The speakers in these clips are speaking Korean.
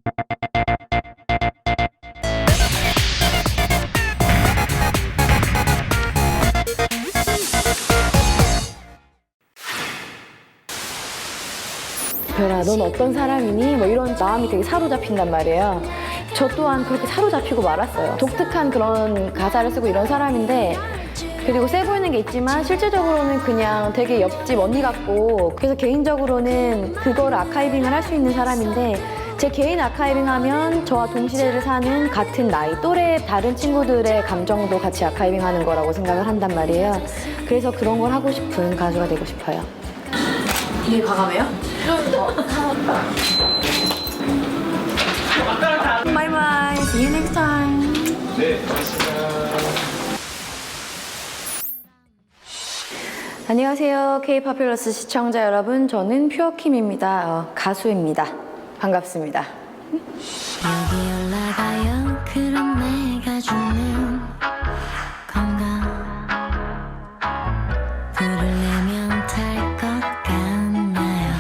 별아, 넌 어떤 사람이니? 뭐 이런 마음이 되게 사로잡힌단 말이에요. 저 또한 그렇게 사로잡히고 말았어요. 독특한 그런 가사를 쓰고 이런 사람인데, 그리고 세 보이는 게 있지만 실질적으로는 그냥 되게 옆집 언니 같고, 그래서 개인적으로는 그거를 아카이빙을 할 수 있는 사람인데, 제 개인 아카이빙 하면 저와 동시대를 사는 같은 나이, 또래 다른 친구들의 감정도 같이 아카이빙 하는 거라고 생각을 한단 말이에요. 그래서 그런 걸 하고 싶은 가수가 되고 싶어요. 이게 과감해요? Bye bye. See you next time. 네, 고맙습니다. 안녕하세요. K-팝플러스 시청자 여러분. 저는 퓨어킴입니다. 가수입니다. 반갑습니다. 여기 올라가요. 그럼 내가 주는 건강 부르려면 탈 것 같나요?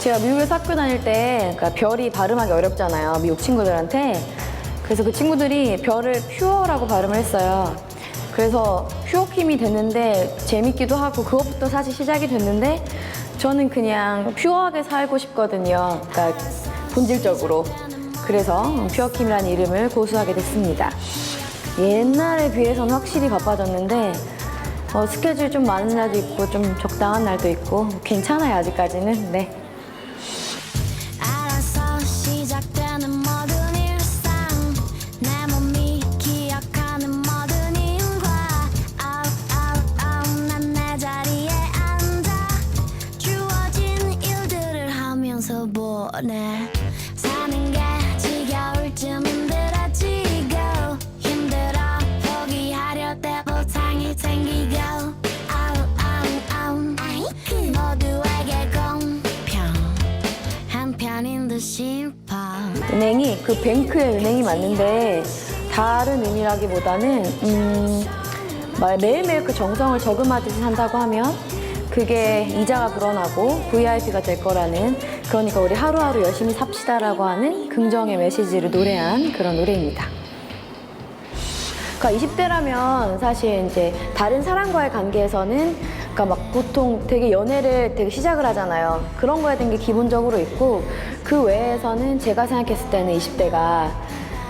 제가 미국에서 학교 다닐 때 그러니까 별이 발음하기 어렵잖아요. 미국 친구들한테. 그래서 그 친구들이 별을 퓨어라고 발음을 했어요. 그래서 퓨어킴이 됐는데 재밌기도 하고 그것부터 사실 시작이 됐는데 저는 그냥 퓨어하게 살고 싶거든요. 그러니까 본질적으로. 그래서 퓨어킴이라는 이름을 고수하게 됐습니다. 옛날에 비해서는 확실히 바빠졌는데 스케줄 좀 많은 날도 있고 좀 적당한 날도 있고 괜찮아요. 아직까지는. 네. 알아서 시작되는 모든 일상 내 몸이 기억하는 모든 인과 난 내 자리에 앉아 주어진 일들을 하면서 보내 사는 게 지겨울 쯤 힘들어지고 힘들어 포기하려 때 보상이 생기고 모두에게 공평 한편인 듯 싶어 은행이 그 뱅크의 은행이 맞는데 다른 의미라기보다는 매일매일 그 정성을 저금하듯이 산다고 하면 그게 이자가 불어나고 VIP가 될 거라는, 그러니까 우리 하루하루 열심히 삽시다라고 하는 긍정의 메시지를 노래한 그런 노래입니다. 그러니까 20대라면 사실 이제 다른 사람과의 관계에서는 그러니까 막 보통 되게 연애를 되게 시작을 하잖아요. 그런 거에 대한 게 기본적으로 있고 그 외에서는 제가 생각했을 때는 20대가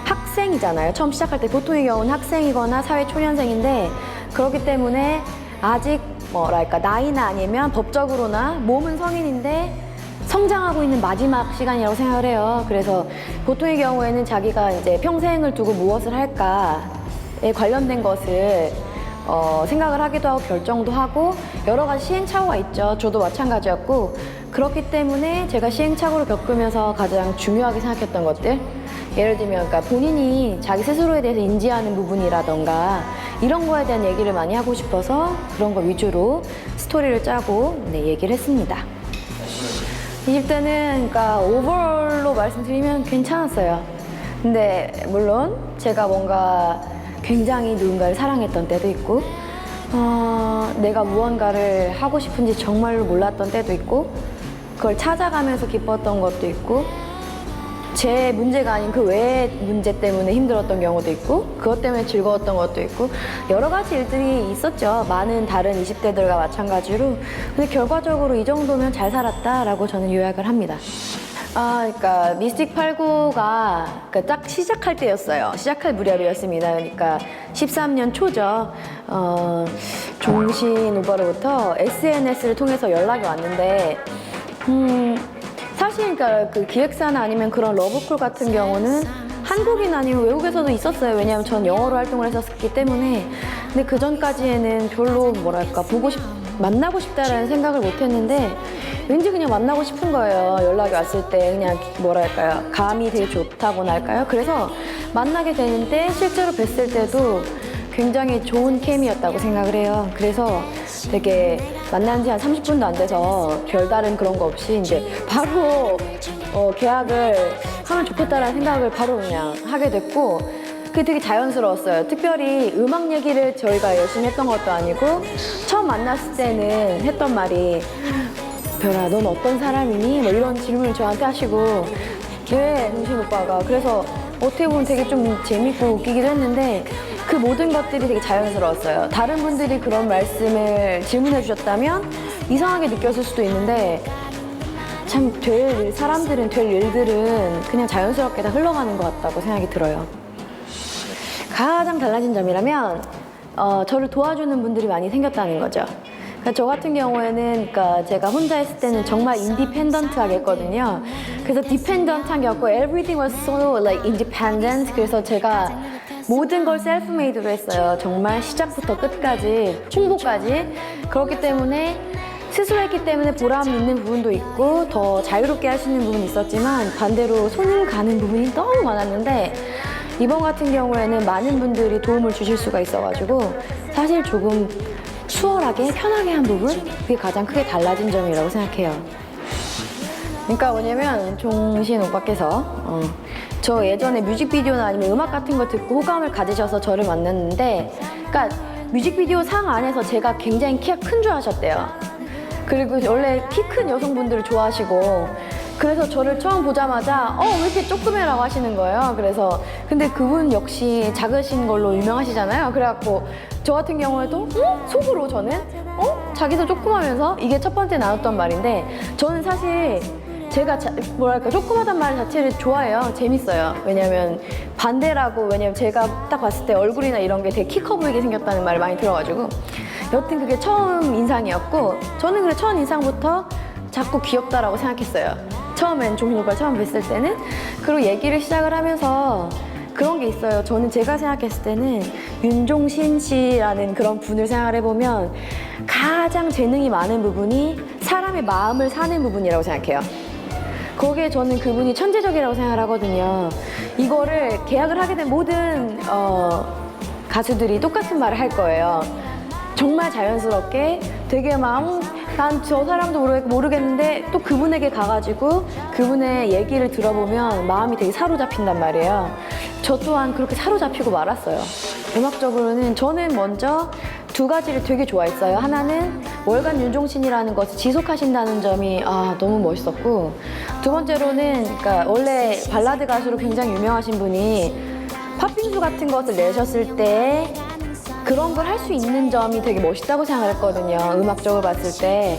학생이잖아요. 처음 시작할 때 보통의 경우는 학생이거나 사회초년생인데 그렇기 때문에 아직 뭐랄까 나이나 아니면 법적으로나 몸은 성인인데 성장하고 있는 마지막 시간이라고 생각을 해요. 그래서 보통의 경우에는 자기가 이제 평생을 두고 무엇을 할까에 관련된 것을 생각을 하기도 하고 결정도 하고 여러 가지 시행착오가 있죠. 저도 마찬가지였고 그렇기 때문에 제가 시행착오를 겪으면서 가장 중요하게 생각했던 것들, 예를 들면 그러니까 본인이 자기 스스로에 대해서 인지하는 부분이라던가 이런 거에 대한 얘기를 많이 하고 싶어서 그런 거 위주로 스토리를 짜고 얘기를 했습니다. 20대는 그러니까 오버롤로 말씀드리면 괜찮았어요. 근데 물론 제가 뭔가 굉장히 누군가를 사랑했던 때도 있고 내가 무언가를 하고 싶은지 정말로 몰랐던 때도 있고 그걸 찾아가면서 기뻤던 것도 있고 제 문제가 아닌 그 외의 문제 때문에 힘들었던 경우도 있고 그것 때문에 즐거웠던 것도 있고 여러 가지 일들이 있었죠. 많은 다른 20대들과 마찬가지로. 근데 결과적으로 이 정도면 잘 살았다라고 저는 요약을 합니다. 그러니까 미스틱 89가 그러니까 딱 시작할 때였어요. 시작할 무렵이었습니다. 그러니까 13년 초죠. 종신 오빠로부터 SNS를 통해서 연락이 왔는데 사실 그러니까 그 기획사나 아니면 그런 러브콜 같은 경우는 한국이나 아니면 외국에서도 있었어요. 왜냐하면 전 영어로 활동을 했었기 때문에. 근데 그 전까지에는 별로 뭐랄까 만나고 싶다라는 생각을 못 했는데 왠지 그냥 만나고 싶은 거예요. 연락이 왔을 때 그냥 뭐랄까요, 감이 되게 좋다고나 할까요? 그래서 만나게 되는데 실제로 뵀을 때도 굉장히 좋은 케미였다고 생각을 해요. 그래서 되게 만난 지 한 30분도 안 돼서 별다른 그런 거 없이 이제 바로 계약을 하면 좋겠다라는 생각을 바로 그냥 하게 됐고 그게 되게 자연스러웠어요. 특별히 음악 얘기를 저희가 열심히 했던 것도 아니고 처음 만났을 때는 했던 말이 별아, 넌 어떤 사람이니? 뭐 이런 질문을 저한테 하시고, 네, 동신 오빠가. 그래서 어떻게 보면 되게 좀 재밌고 웃기기도 했는데, 그 모든 것들이 되게 자연스러웠어요. 다른 분들이 그런 말씀을 질문해 주셨다면 이상하게 느꼈을 수도 있는데, 참 사람들은 될 일들은 그냥 자연스럽게 다 흘러가는 것 같다고 생각이 들어요. 가장 달라진 점이라면 저를 도와주는 분들이 많이 생겼다는 거죠. 그러니까 저 같은 경우에는 그러니까 제가 혼자 했을 때는 정말 인디펜던트하게 했거든요. 그래서 디펜던트한 게 없고 everything was so like independent. 그래서 제가 모든 걸 셀프메이드로 했어요. 정말 시작부터 끝까지, 홍보까지. 그렇기 때문에 스스로 했기 때문에 보람 있는 부분도 있고 더 자유롭게 할 수 있는 부분이 있었지만 반대로 손을 가는 부분이 너무 많았는데 이번 같은 경우에는 많은 분들이 도움을 주실 수가 있어가지고 사실 조금 수월하게 편하게 한 부분, 그게 가장 크게 달라진 점이라고 생각해요. 그러니까 뭐냐면 종신 오빠께서 저 예전에 뮤직비디오나 아니면 음악 같은 거 듣고 호감을 가지셔서 저를 만났는데, 그러니까 뮤직비디오 상 안에서 제가 굉장히 키가 큰 줄 아셨대요. 그리고 원래 키 큰 여성분들을 좋아하시고, 그래서 저를 처음 보자마자 왜 이렇게 조그매라고 하시는 거예요. 그래서 근데 그분 역시 작으신 걸로 유명하시잖아요. 그래갖고 저 같은 경우에도 속으로 저는 자기도 조그마면서, 이게 첫 번째 나눴던 말인데, 저는 사실 제가 뭐랄까 조그마단 말 자체를 좋아해요. 재밌어요. 왜냐면 반대라고, 왜냐면 제가 딱 봤을 때 얼굴이나 이런 게 되게 키 커 보이게 생겼다는 말을 많이 들어가지고 여튼 그게 처음 인상이었고, 저는 그래 첫 인상부터 자꾸 귀엽다라고 생각했어요. 처음엔 종신 오빠를 처음 뵀을 때는. 그리고 얘기를 시작을 하면서 그런 게 있어요. 저는 제가 생각했을 때는 윤종신 씨라는 그런 분을 생각을 해보면 가장 재능이 많은 부분이 사람의 마음을 사는 부분이라고 생각해요. 거기에 저는 그분이 천재적이라고 생각을 하거든요. 이거를 계약을 하게 된 모든 가수들이 똑같은 말을 할 거예요. 정말 자연스럽게 되게 막 난 저 사람도 모르겠는데 또 그분에게 가가지고 그분의 얘기를 들어보면 마음이 되게 사로잡힌단 말이에요. 저 또한 그렇게 사로잡히고 말았어요. 음악적으로는 저는 먼저 두 가지를 되게 좋아했어요. 하나는 월간 윤종신이라는 것을 지속하신다는 점이 너무 멋있었고, 두 번째로는 그러니까 원래 발라드 가수로 굉장히 유명하신 분이 팥빙수 같은 것을 내셨을 때 그런 걸 할 수 있는 점이 되게 멋있다고 생각을 했거든요. 음악적으로 봤을 때.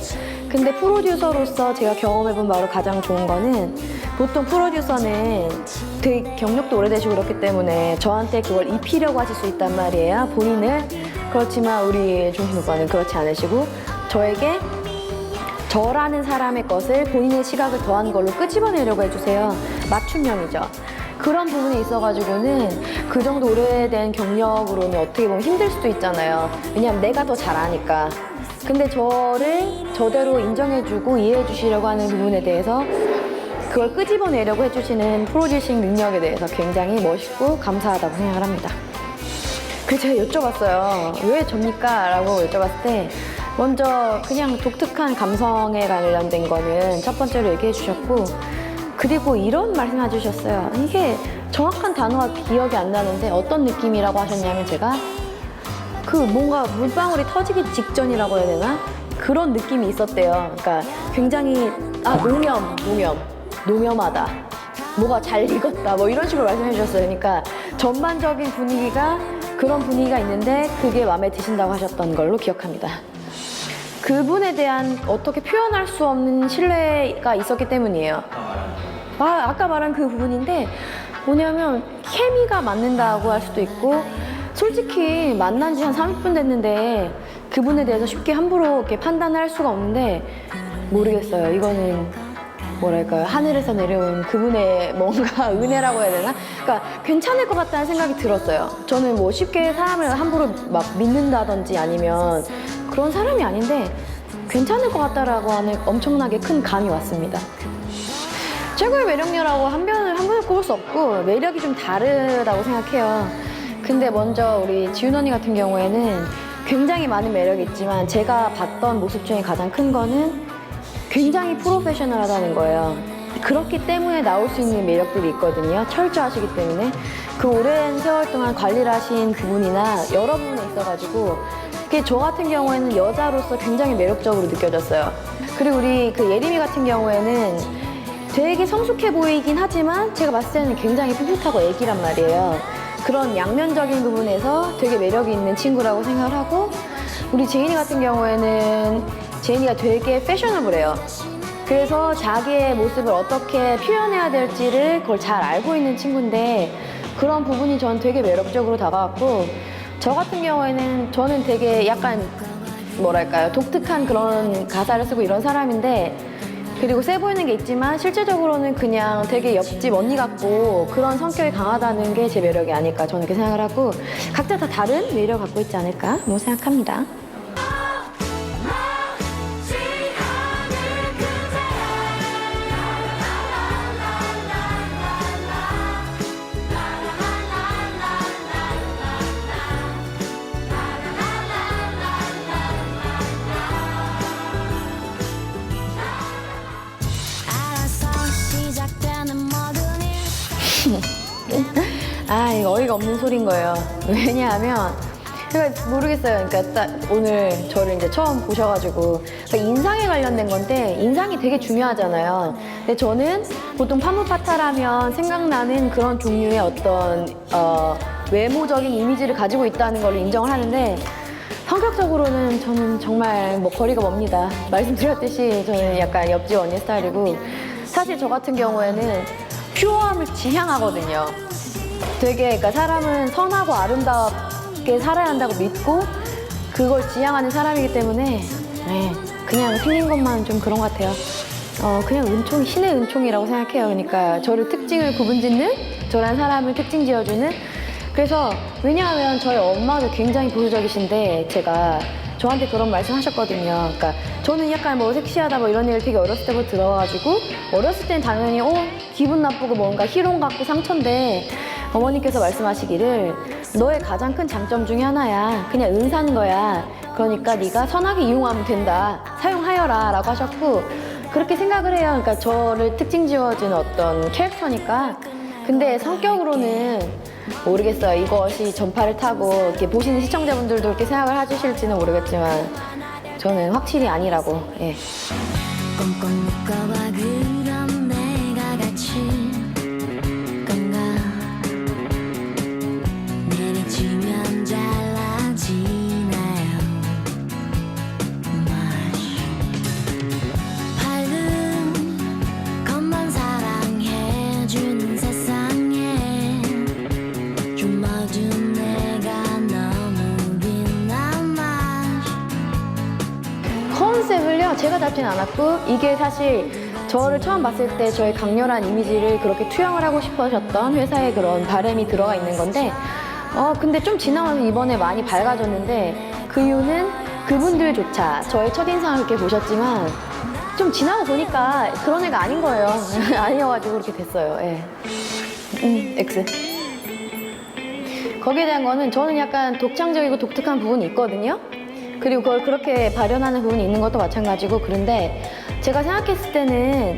근데 프로듀서로서 제가 경험해본 바로 가장 좋은 거는, 보통 프로듀서는 되게 경력도 오래되시고 그렇기 때문에 저한테 그걸 입히려고 하실 수 있단 말이에요. 본인을. 그렇지만 우리 종신 오빠는 그렇지 않으시고 저에게 저라는 사람의 것을 본인의 시각을 더한 걸로 끄집어내려고 해주세요. 맞춤형이죠. 그런 부분에 있어가지고는 그 정도 오래된 경력으로는 어떻게 보면 힘들 수도 있잖아요. 왜냐면 내가 더 잘 아니까. 근데 저를 저대로 인정해주고 이해해주시려고 하는 부분에 대해서 그걸 끄집어내려고 해주시는 프로듀싱 능력에 대해서 굉장히 멋있고 감사하다고 생각을 합니다. 그래서 제가 여쭤봤어요. 왜 접니까? 라고 여쭤봤을 때 먼저 그냥 독특한 감성에 관련된 거는 첫 번째로 얘기해 주셨고, 그리고 이런 말씀 해주셨어요. 이게 정확한 단어가 기억이 안 나는데 어떤 느낌이라고 하셨냐면, 제가 그 뭔가 물방울이 터지기 직전이라고 해야 되나? 그런 느낌이 있었대요. 그러니까 굉장히 노념하다. 뭐가 잘 익었다. 뭐 이런 식으로 말씀해 주셨어요. 그러니까 전반적인 분위기가 그런 분위기가 있는데 그게 마음에 드신다고 하셨던 걸로 기억합니다. 그분에 대한 어떻게 표현할 수 없는 신뢰가 있었기 때문이에요. 아까 말한 그 부분인데 뭐냐면 케미가 맞는다고 할 수도 있고, 솔직히 만난 지 한 30분 됐는데 그분에 대해서 쉽게 함부로 이렇게 판단을 할 수가 없는데, 모르겠어요. 이거는 뭐랄까요, 하늘에서 내려온 그분의 뭔가 은혜라고 해야 되나? 그러니까 괜찮을 것 같다는 생각이 들었어요. 저는 뭐 쉽게 사람을 함부로 막 믿는다든지 아니면 그런 사람이 아닌데 괜찮을 것 같다라고 하는 엄청나게 큰 감이 왔습니다. 최고의 매력녀라고 한 번에 꼽을 수 없고 매력이 좀 다르다고 생각해요. 근데 먼저 우리 지윤 언니 같은 경우에는 굉장히 많은 매력이 있지만 제가 봤던 모습 중에 가장 큰 거는 굉장히 프로페셔널하다는 거예요. 그렇기 때문에 나올 수 있는 매력들이 있거든요. 철저하시기 때문에. 그 오랜 세월 동안 관리를 하신 부분이나 여러 부분에 있어가지고 그게 저 같은 경우에는 여자로서 굉장히 매력적으로 느껴졌어요. 그리고 우리 그 예림이 같은 경우에는 되게 성숙해 보이긴 하지만 제가 봤을 때는 굉장히 풋풋하고 애기란 말이에요. 그런 양면적인 부분에서 되게 매력이 있는 친구라고 생각을 하고, 우리 제인이 같은 경우에는 제인이가 되게 패셔너블해요. 그래서 자기의 모습을 어떻게 표현해야 될지를 그걸 잘 알고 있는 친구인데, 그런 부분이 저는 되게 매력적으로 다가왔고, 저 같은 경우에는 저는 되게 약간 뭐랄까요, 독특한 그런 가사를 쓰고 이런 사람인데, 그리고 세 보이는 게 있지만 실제적으로는 그냥 되게 옆집 언니 같고 그런 성격이 강하다는 게 제 매력이 아닐까, 저는 그렇게 생각을 하고, 각자 다 다른 매력을 갖고 있지 않을까 뭐 생각합니다. 알아서 시작되는 모든 일 아, 이거 어이가 없는 소리인 거예요. 왜냐하면 제가 모르겠어요. 그러니까 딱 오늘 저를 이제 처음 보셔가지고, 그러니까 인상에 관련된 건데 인상이 되게 중요하잖아요. 근데 저는 보통 파무파타라면 생각나는 그런 종류의 어떤 외모적인 이미지를 가지고 있다는 걸 인정을 하는데, 성격적으로는 저는 정말 뭐 거리가 멉니다. 말씀드렸듯이 저는 약간 옆집 언니 스타일이고, 사실 저 같은 경우에는 퓨어함을 지향하거든요. 되게, 그러니까 사람은 선하고 아름답게 살아야 한다고 믿고 그걸 지향하는 사람이기 때문에, 네, 그냥 생긴 것만 좀 그런 것 같아요. 그냥 은총, 신의 은총이라고 생각해요. 그러니까 저를 특징을 구분짓는, 저란 사람을 특징 지어주는. 그래서 왜냐하면 저희 엄마도 굉장히 보수적이신데 제가 저한테 그런 말씀 하셨거든요. 그러니까 저는 약간 뭐 섹시하다 뭐 이런 얘기를 되게 어렸을 때부터 들어가지고, 어렸을 땐 당연히 기분 나쁘고 뭔가 희롱 같고 상처인데, 어머니께서 말씀하시기를 너의 가장 큰 장점 중에 하나야. 그냥 은사인 거야. 그러니까 네가 선하게 이용하면 된다. 사용하여라 라고 하셨고, 그렇게 생각을 해요. 그러니까 저를 특징 지어주는 어떤 캐릭터니까. 근데 성격으로는 모르겠어요. 이것이 전파를 타고 이렇게 보시는 시청자분들도 그렇게 생각을 해주실지는 모르겠지만 저는 확실히 아니라고. 예. 꽁꽁 묶어봐 그럼 내가 같이 건가 내리치면 잘라지나요 밝은 것만 사랑해주는 세상에 좀 어두운 내가 너무 빛나만 컨셉을요, 제가 잡진 않았고, 이게 사실 저를 처음 봤을 때 저의 강렬한 이미지를 그렇게 투영을 하고 싶으셨던 회사의 그런 바람이 들어가 있는 건데, 근데 좀 지나면서 이번에 많이 밝아졌는데, 그 이유는 그분들조차 저의 첫인상을 그렇게 보셨지만 좀 지나고 보니까 그런 애가 아닌 거예요. 아니어가지고 그렇게 됐어요. 예. X. 거기에 대한 거는 저는 약간 독창적이고 독특한 부분이 있거든요. 그리고 그걸 그렇게 발현하는 부분이 있는 것도 마찬가지고, 그런데 제가 생각했을 때는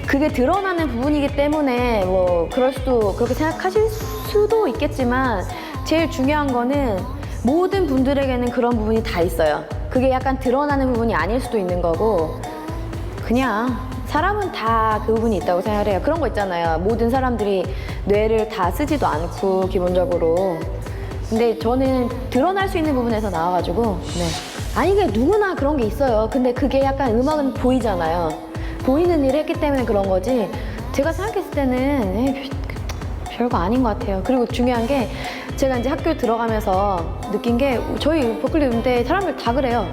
그게 드러나는 부분이기 때문에 뭐 그렇게 생각하실 수도 있겠지만, 제일 중요한 거는 모든 분들에게는 그런 부분이 다 있어요. 그게 약간 드러나는 부분이 아닐 수도 있는 거고, 그냥 사람은 다 그 부분이 있다고 생각을 해요. 그런 거 있잖아요. 모든 사람들이 뇌를 다 쓰지도 않고 기본적으로. 근데 저는 드러날 수 있는 부분에서 나와가지고, 네. 아니, 이게 누구나 그런 게 있어요. 근데 그게 약간 음악은 보이잖아요. 보이는 일을 했기 때문에 그런 거지, 제가 생각했을 때는 별거 아닌 것 같아요. 그리고 중요한 게, 제가 이제 학교 들어가면서 느낀 게, 저희 버클리 음대 사람들 다 그래요.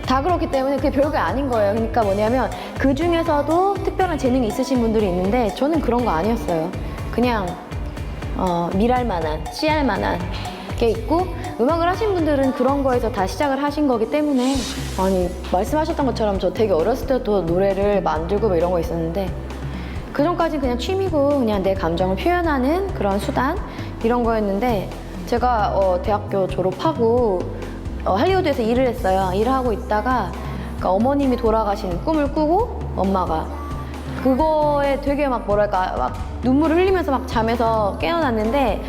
다 그렇기 때문에 그게 별거 아닌 거예요. 그러니까 뭐냐면, 그 중에서도 특별한 재능이 있으신 분들이 있는데 저는 그런 거 아니었어요. 그냥 밀할 만한, 씨할 만한 게 있고, 음악을 하신 분들은 그런 거에서 다 시작을 하신 거기 때문에, 아니, 말씀하셨던 것처럼 저 되게 어렸을 때도 노래를 만들고 뭐 이런 거 있었는데, 그 전까지는 그냥 취미고 그냥 내 감정을 표현하는 그런 수단 이런 거였는데, 제가 대학교 졸업하고 할리우드에서 일을 했어요. 일을 하고 있다가 그러니까 어머님이 돌아가신 꿈을 꾸고, 엄마가 그거에 되게 막 뭐랄까 막 눈물을 흘리면서 막 잠에서 깨어났는데,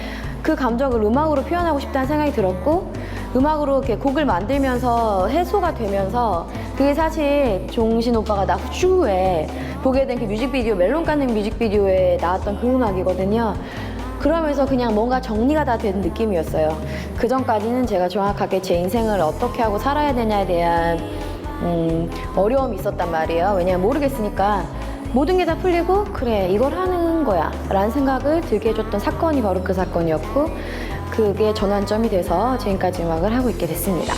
그 감정을 음악으로 표현하고 싶다는 생각이 들었고, 음악으로 이렇게 곡을 만들면서 해소가 되면서 그게 사실 종신 오빠가 나 후에 보게 된 그 뮤직비디오 멜론 까는 뮤직비디오에 나왔던 그 음악이거든요. 그러면서 그냥 뭔가 정리가 다 된 느낌이었어요. 그 전까지는 제가 정확하게 제 인생을 어떻게 하고 살아야 되냐에 대한 어려움이 있었단 말이에요. 왜냐면 모르겠으니까 모든 게 다 풀리고 그래 이걸 하는 거야 라는 생각을 들게 해줬던 사건이 바로 그 사건이었고 그게 전환점이 돼서 지금까지 음악을 하고 있게 됐습니다.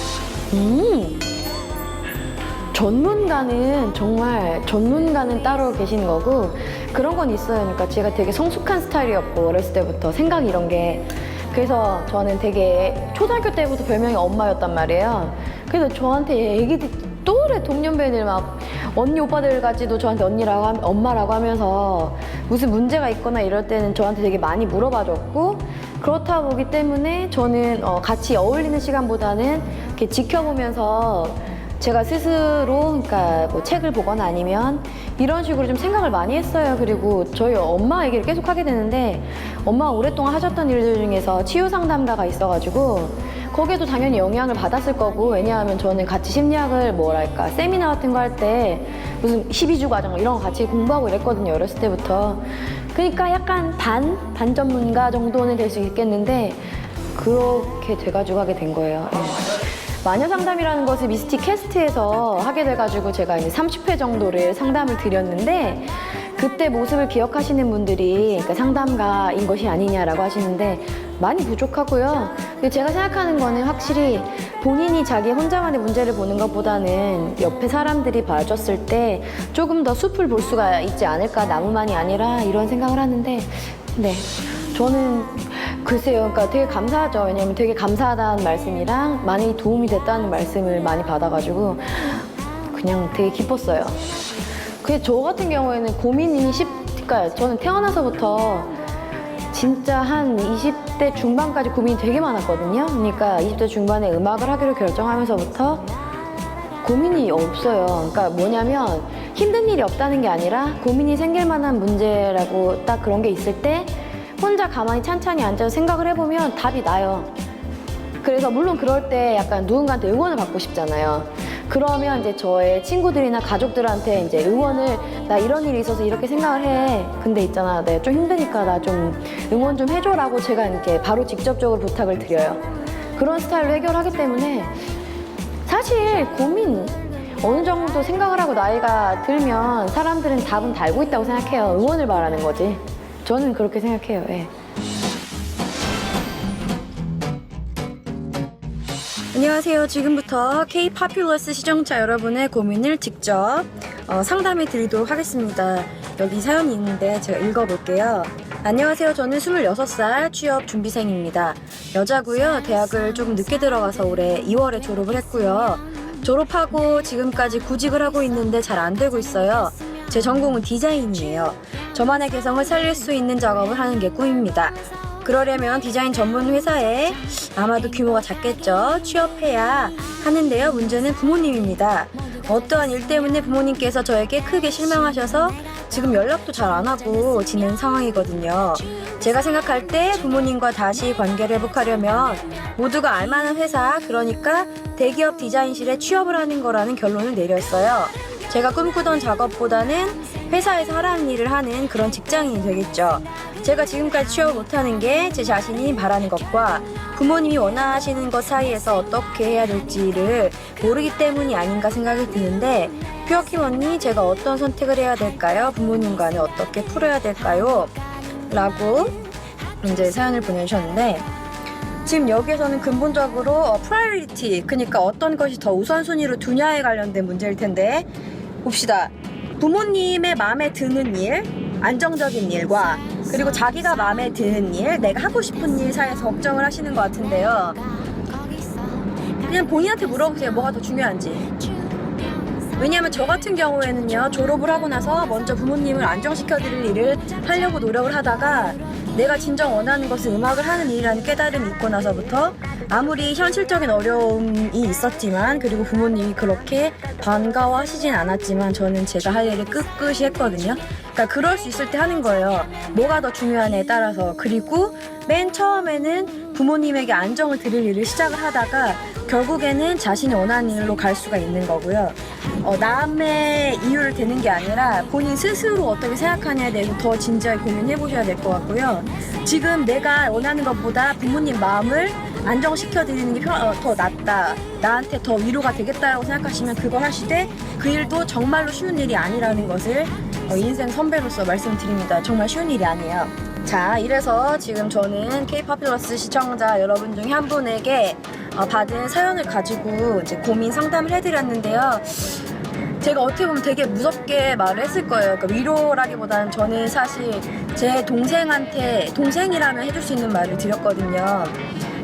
전문가는 정말 전문가는 따로 계시는 거고 그런 건 있어요. 그러니까 제가 되게 성숙한 스타일이었고 어렸을 때부터 생각 이런 게 그래서 저는 되게 초등학교 때부터 별명이 엄마였단 말이에요. 그래서 저한테 애기들 또래 동년배들 막 언니 오빠들까지도 저한테 엄마라고 하면서 무슨 문제가 있거나 이럴 때는 저한테 되게 많이 물어봐줬고 그렇다 보기 때문에 저는 같이 어울리는 시간보다는 이렇게 지켜보면서 제가 스스로 그러니까 뭐 책을 보거나 아니면 이런 식으로 좀 생각을 많이 했어요. 그리고 저희 엄마 얘기를 계속 하게 되는데 엄마가 오랫동안 하셨던 일들 중에서 치유 상담가가 있어가지고 거기에도 당연히 영향을 받았을 거고 왜냐하면 저는 같이 심리학을 뭐랄까 세미나 같은 거 할 때 무슨 12주 과정 이런 거 같이 공부하고 이랬거든요. 어렸을 때부터. 그러니까 약간 반 전문가 정도는 될 수 있겠는데 그렇게 돼가지고 하게 된 거예요. 네. 마녀 상담이라는 것을 미스틱 캐스트에서 하게 돼가지고 제가 이제 30회 정도를 상담을 드렸는데 그때 모습을 기억하시는 분들이 그러니까 상담가인 것이 아니냐라고 하시는데 많이 부족하고요. 근데 제가 생각하는 거는 확실히 본인이 자기 혼자만의 문제를 보는 것보다는 옆에 사람들이 봐줬을 때 조금 더 숲을 볼 수가 있지 않을까 나무만이 아니라 이런 생각을 하는데 네. 저는 글쎄요, 그러니까 되게 감사하죠. 왜냐면 되게 감사하다는 말씀이랑 많이 도움이 됐다는 말씀을 많이 받아가지고 그냥 되게 기뻤어요. 근데 저 같은 경우에는 고민이 그러니까 저는 태어나서부터 진짜 한 20대 중반까지 고민이 되게 많았거든요. 그러니까 20대 중반에 음악을 하기로 결정하면서부터 고민이 없어요. 그러니까 뭐냐면 힘든 일이 없다는 게 아니라 고민이 생길 만한 문제라고 딱 그런 게 있을 때 혼자 가만히 찬찬히 앉아서 생각을 해보면 답이 나요. 그래서 물론 그럴 때 약간 누군가한테 응원을 받고 싶잖아요. 그러면 이제 저의 친구들이나 가족들한테 이제 응원을 나 이런 일이 있어서 이렇게 생각을 해. 근데 있잖아, 내가 좀 힘드니까 나 좀 응원 좀 해줘라고 제가 이렇게 바로 직접적으로 부탁을 드려요. 그런 스타일로 해결하기 때문에 사실 고민 어느 정도 생각을 하고 나이가 들면 사람들은 답은 다 알고 있다고 생각해요. 응원을 바라는 거지. 저는 그렇게 생각해요. 예. 안녕하세요. 지금부터 K-팝퓰러스 시청자 여러분의 고민을 직접 상담해 드리도록 하겠습니다. 여기 사연이 있는데 제가 읽어볼게요. 안녕하세요. 저는 26살 취업 준비생입니다. 여자고요. 대학을 조금 늦게 들어가서 올해 2월에 졸업을 했고요. 졸업하고 지금까지 구직을 하고 있는데 잘 안 되고 있어요. 제 전공은 디자인이에요. 저만의 개성을 살릴 수 있는 작업을 하는 게 꿈입니다. 그러려면 디자인 전문 회사에 아마도 규모가 작겠죠. 취업해야 하는데요. 문제는 부모님입니다. 어떠한 일 때문에 부모님께서 저에게 크게 실망하셔서 지금 연락도 잘 안 하고 지낸 상황이거든요. 제가 생각할 때 부모님과 다시 관계를 회복하려면 모두가 알만한 회사, 그러니까 대기업 디자인실에 취업을 하는 거라는 결론을 내렸어요. 제가 꿈꾸던 작업보다는 회사에서 하라는 일을 하는 그런 직장인이 되겠죠. 제가 지금까지 취업을 못하는 게 제 자신이 바라는 것과 부모님이 원하시는 것 사이에서 어떻게 해야 될지를 모르기 때문이 아닌가 생각이 드는데 퓨어킴 언니, 제가 어떤 선택을 해야 될까요? 부모님과는 어떻게 풀어야 될까요? 라고 이제 사연을 보내주셨는데 지금 여기에서는 근본적으로 프라이어리티, 그러니까 어떤 것이 더 우선순위로 두냐에 관련된 문제일 텐데 봅시다. 부모님의 마음에 드는 일, 안정적인 일과 그리고 자기가 마음에 드는 일, 내가 하고 싶은 일 사이에서 걱정을 하시는 것 같은데요. 그냥 본인한테 물어보세요. 뭐가 더 중요한지. 왜냐하면 저 같은 경우에는요, 졸업을 하고 나서 먼저 부모님을 안정시켜드릴 일을 하려고 노력을 하다가 내가 진정 원하는 것은 음악을 하는 일이라는 깨달음이 있고 나서부터 아무리 현실적인 어려움이 있었지만 그리고 부모님이 그렇게 반가워하시진 않았지만 저는 제가 할 일을 꿋꿋이 했거든요. 그러니까 그럴 수 있을 때 하는 거예요. 뭐가 더 중요하냐에 따라서. 그리고 맨 처음에는 부모님에게 안정을 드릴 일을 시작을 하다가 결국에는 자신이 원하는 일로 갈 수가 있는 거고요. 남의 이유를 대는 게 아니라 본인 스스로 어떻게 생각하냐에 대해서 더 진지하게 고민해 보셔야 될 것 같고요. 지금 내가 원하는 것보다 부모님 마음을 안정시켜 드리는 게 더 낫다, 나한테 더 위로가 되겠다라고 생각하시면 그걸 하시되, 그 일도 정말로 쉬운 일이 아니라는 것을 인생 선배로서 말씀드립니다. 정말 쉬운 일이 아니에요. 자, 이래서 지금 저는 K-팝플러스 시청자 여러분 중에 한 분에게 받은 사연을 가지고 이제 고민 상담을 해드렸는데요. 제가 어떻게 보면 되게 무섭게 말을 했을 거예요. 그러니까 위로라기보다는 저는 사실 제 동생이라면 해줄 수 있는 말을 드렸거든요.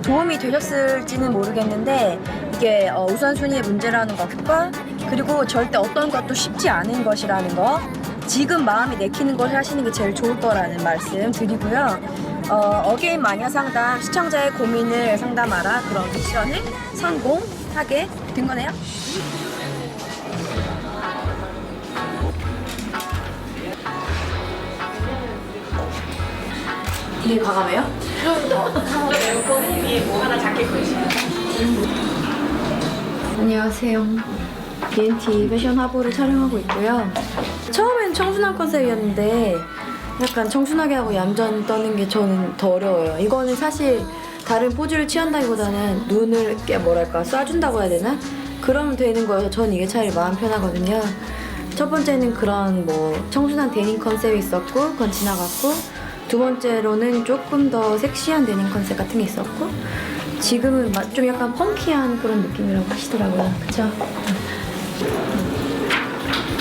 도움이 되셨을지는 모르겠는데, 이게 우선순위의 문제라는 것과, 그리고 절대 어떤 것도 쉽지 않은 것이라는 거, 지금 마음이 내키는 걸 하시는 게 제일 좋을 거라는 말씀 드리고요. 어게인 마녀 상담, 시청자의 고민을 상담하라, 그런 미션을 성공하게 된 거네요. 이게 과감해요? 안녕하세요. BNT 패션 화보를 촬영하고 있고요. 처음엔 청순한 컨셉이었는데 약간 청순하게 하고 얌전 떠는 게 저는 더 어려워요. 이거는 사실 다른 포즈를 취한다기보다는 눈을 이렇게 뭐랄까 쏴준다고 해야 되나? 그러면 되는 거여서 저는 이게 차라리 마음 편하거든요. 첫 번째는 그런 뭐 청순한 데님 컨셉이 있었고 그건 지나갔고, 두 번째로는 조금 더 섹시한 데님 컨셉 같은 게 있었고, 지금은 좀 약간 펑키한 그런 느낌이라고 하시더라고요. 그쵸?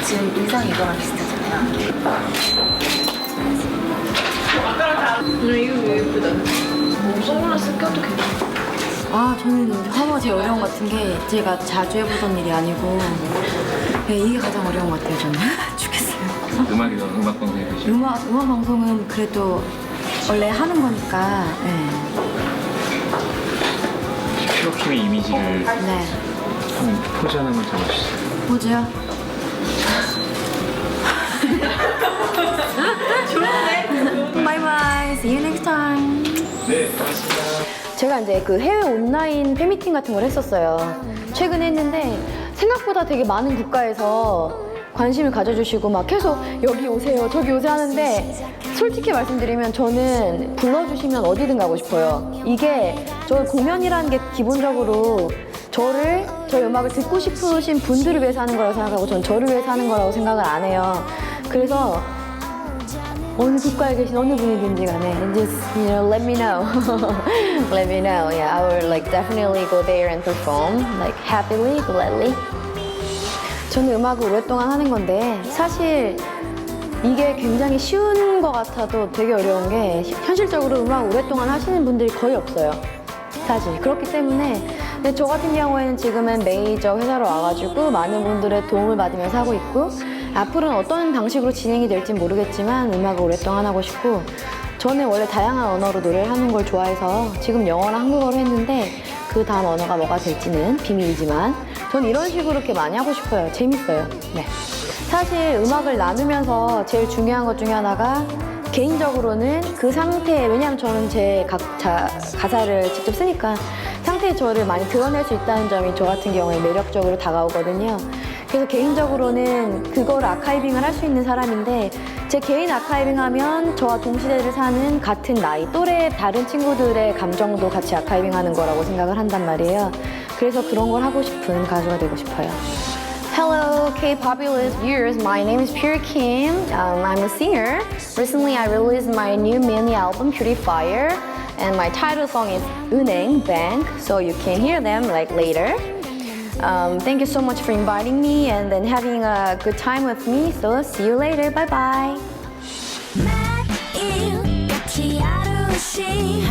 지금 의상 이거랑 비슷하잖아요. 이거 예쁘다. 뭐 선글라스 껴도 괜찮아. 저는 화보가 제일 어려운 것 같은 게 제가 자주 해보던 일이 아니고 이게 가장 어려운 것 같아요. 저는 죽겠어요. 음악이든 음악 방송에 계시죠? 음악 방송은 그래도 원래 하는 거니까. 슈로킴의 이미지를 네. 한 포즈 하나만 잡아주세요. 뭐죠? 좋은데? 바이바이. See you next time. 네, 고맙습니다. 제가 이제 그 해외 온라인 팬미팅 같은 걸 했었어요. 최근에 했는데 생각보다 되게 많은 국가에서 관심을 가져주시고 막 계속 여기 오세요, 저기 오세요 하는데, 솔직히 말씀드리면 저는 불러주시면 어디든 가고 싶어요. 이게 저 공연이라는 게 기본적으로 저희 음악을 듣고 싶으신 분들을 위해서 하는 거라고 생각하고, 전 저를 위해서 하는 거라고 생각을 안 해요. 그래서 어느 국가에 계신 어느 분이든지 간에 just let me know. Let me know. Yeah, I will definitely go there and perform happily, gladly. 저는 음악을 오랫동안 하는 건데 사실 이게 굉장히 쉬운 것 같아도 되게 어려운 게, 현실적으로 음악 오랫동안 하시는 분들이 거의 없어요. 사실 그렇기 때문에, 근데 저 같은 경우에는 지금은 메이저 회사로 와가지고 많은 분들의 도움을 받으면서 하고 있고, 앞으로는 어떤 방식으로 진행이 될지 모르겠지만 음악을 오랫동안 하고 싶고, 저는 원래 다양한 언어로 노래를 하는 걸 좋아해서 지금 영어랑 한국어로 했는데 그 다음 언어가 뭐가 될지는 비밀이지만 저는 이런 식으로 이렇게 많이 하고 싶어요. 재밌어요. 네. 사실 음악을 나누면서 제일 중요한 것 중에 하나가, 개인적으로는 그 상태에, 왜냐하면 저는 제 가사를 직접 쓰니까 상태의 저를 많이 드러낼 수 있다는 점이 저 같은 경우에 매력적으로 다가오거든요. 그래서 개인적으로는 그걸 아카이빙을 할 수 있는 사람인데, 제 개인 아카이빙 하면 저와 동시대를 사는 같은 나이 또래 다른 친구들의 감정도 같이 아카이빙 하는 거라고 생각을 한단 말이에요. 그래서 그런 걸 하고 싶은 가수가 되고 싶어요. Hello, K-Populous viewers. My name is Pure Kim. I'm a singer. Recently, I released my new mini album, Purifier, and my title song is Uneng Bank, so you can hear them later. Thank you so much for inviting me and then having a good time with me. So see you later. Bye bye. 매일 같이 하루씩